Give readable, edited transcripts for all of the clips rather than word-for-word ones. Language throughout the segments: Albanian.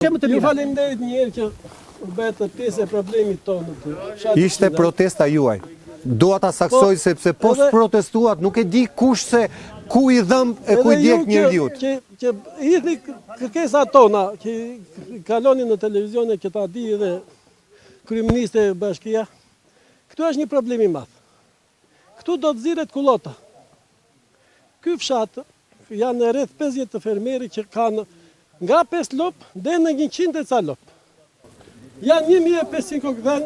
Ju faleminderit një herë që bëhet pjesë e problemit tonë. Ishte protesta juaj. Dua ta saksoj sepse pos protestuat nuk e di kush se ku i dhëm e ku i djeg njeriut. Që idhni kërkesa tona, që kaloni në televizion e që ta di edhe kryeministri e bashkia, këtu është një problem i madh. Këtu do të ziret kullota. Ky fshat janë rreth 50 fermerë që kanë nga 5 lop dhe në 100 e ca lop. Janë 1500 kokdhen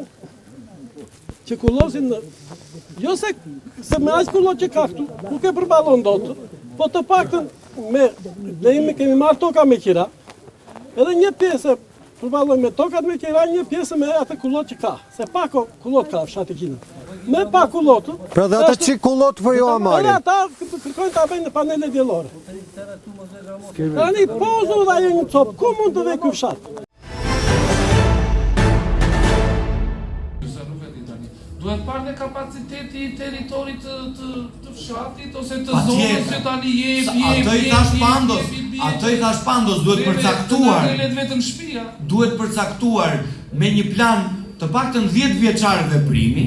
që kullosin, jo se me aq kullot që ka këtu, nuk e përballon dot, po të paktën ne kemi marrë toka me qira, edhe një pjesë përballon me tokat me qira, një pjesë me atë kullot që ka, se pak kullot ka fshati Qina. Me pak kullot. Pra dhe ata që kullot për jo amarin. Edhe ata kërkojnë ta bëjnë në panele diellore. Tani pozu dhe ajo një copë, ku mund të vej ky fshat? Duhet parë dhe kapaciteti i teritorit të fshatit, ose të zonës që tani Ato i thash Pandos, duhet përcaktuar. Duhet përcaktuar me një plan të paktën 10 vjeçar veprimi,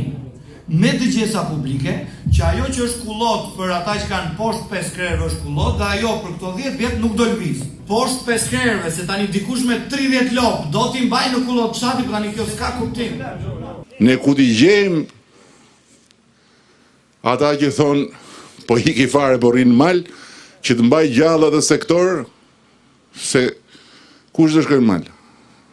me dëgjesa publike, që ajo që është kullot për ata që kanë poshtë 5 krerëve është kullot, dhe ajo për këto 10 vjet nuk do lëviz. Poshtë 5 krerëve, se tani dikush me 30 lop do t'i mbaj në kullot fshati, për tani kjo s'ka kuptim. Ne ku t'i gjejmë ata që thonë po hiki fare po rrinë mal, që të mbaj gjallë atë sektor, se kush do shkojnë mal?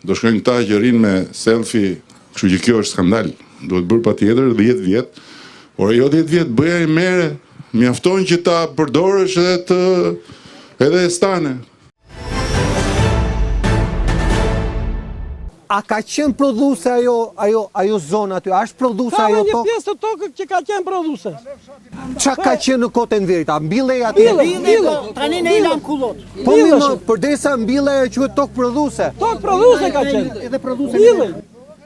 Do shkojnë këta që rrinë me selfie, kështu që kjo është skandal. Duhet bërë patjetër 10 vjet, por jo 10 vjet bëja i mere, mjafton që ta përdorësh edhe stane. A ka qenë prodhuese ajo zona aty? A është prodhuese ajo tokë? Ka një pjesë të tokë që ka qenë prodhuese. Qa ka qenë në Kotën Verit? A mbillej aty? Tani ne i lam kullot. Po më përdesa mbillej e quhet tokë prodhuese. Tokë prodhuese ka qenë. Edhe prodhuese. Mbillej.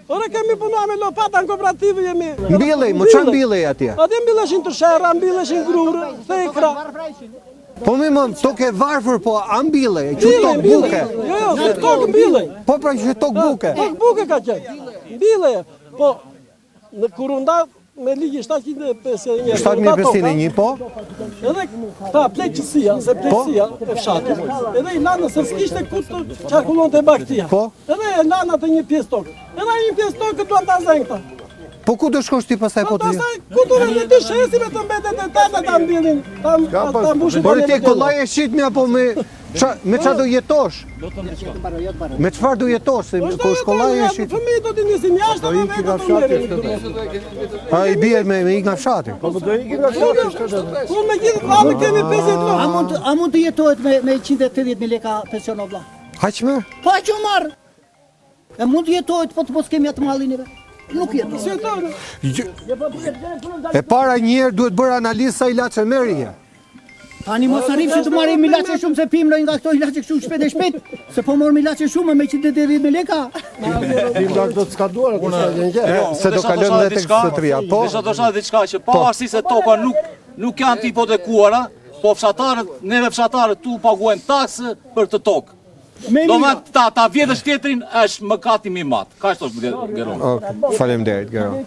Ora kemi punuar me lopata në kooperativë jemi. Mbillej, më çfarë mbillej atje? Aty mbilleshin të sherra, mbilleshin grurë, thekra. Po më tokë e varfër, po a mbillej? Që tokë buke? Jo, tokë mbillej. Po pra që tokë buke? Tokë buke ka qenë. Mbillej. Po në kurunda me ligji 751. 751, po? Edhe ta pleqësia, se pleqësia e fshatit. Edhe i lanë se s'kishte ku të qarkullon të baktia. Po? Edhe e lanë atë një pjesë tokë. Edhe një pjesë tokë duan ta zënë këta. Po ku do shkosh ti pastaj po ti? Pastaj ku do të ti shesim të mbetet e tata ta mbillin, ta mbushin. Por ti kollaj e shitmi apo me çfarë do jetosh? Me çfarë do jetosh? Se ku shkollaj e shit. Fëmijët do të nisin jashtë apo vetë do merren. Ai bie me ik nga fshati. Po do ikin nga fshati. Po me gjithë vllamë kemi 50 lop. A mund të jetohet me 180.000 lekë pension o vlla? Haq më? Po aq u marr. E mund të jetohet po të mos kemi atë mallin e vet. Nuk jeton. E para njëherë duhet bërë analizë sa ilaçe merrje. Tani mos arrim që të marrim ilaçe shumë se pim nga këto ilaçe kështu shpejt e shpejt, se po morëm ilaçe shumë me 180.000 lekë. Pim nga këto të skaduara, kush ka gjë. Se do kalojmë edhe tek sotria. Po. Desha do shaj diçka që pavarësisht se toka nuk janë të hipotekuara, po fshatarët, neve fshatarët tu paguajnë taksë për të tokë. Do me ta vjetësh tjetrin është mëkati më i madh. Kaq thosh Geron. Faleminderit, Geron.